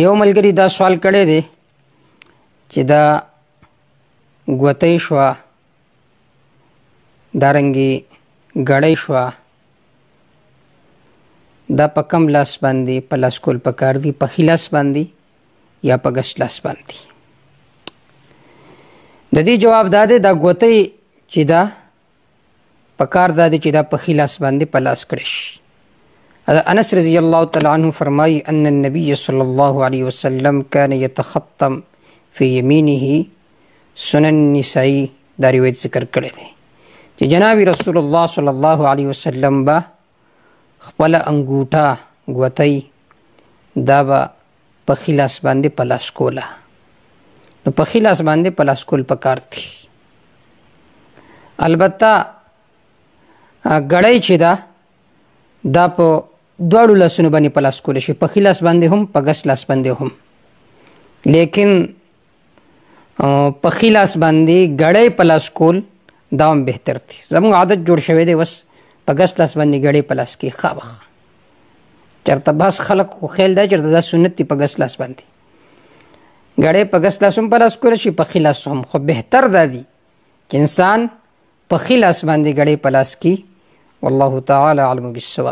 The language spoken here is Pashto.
یو ملګري دا سوال کړی دی چې دا ګوتۍ شوه، دارنګې ګړۍ شوه، دا په کم لاس باندې په لاس کول پکار دي؟ په ښي لاس باندې یا په ګس لاس باندې؟ د دې جواب دا دی، دا ګوتۍ چې دا پکار دا دی چې دا په ښي لاس باندې په لاس کړی شي. انس رضی الله تعالی عنه فرمایي ان النبي صلی الله علیه وسلم کان یتختم فی یمینه. سنن نسائی دا روایت ذکر کړی دی چې جناب رسول الله صلی الله علیه وسلم به خپل انګوټه ګوتۍ دا به په ښي لاس باندې په لاس کوله. نو په ښي لاس باندې په لاس کول پکار دي. البته ګړۍ چې ده دا په دواړو لاسونو باندې په لاس کولی شي، په ښي لاس باندې هم په ګس لاس باندې هم. لیکن په ښي لاس باندې ګړۍ په لاس کول دا هم بهتر دی. زموږ عادت جوړ شوی دی بس په ګس لاس باندې ګړۍ په لاس کې خامخ. چېرته بعض خلک خو خیال دا چېرته دا سنت دی په ګس لاس باندې ګړۍ په ګس لاس هم په لاس کولی شي، په ښي لاس هم. خو بهتر دا دی چې انسان په ښي لاس باندې ګړۍ په لاس کې. والله تعالی اعلم بالصواب.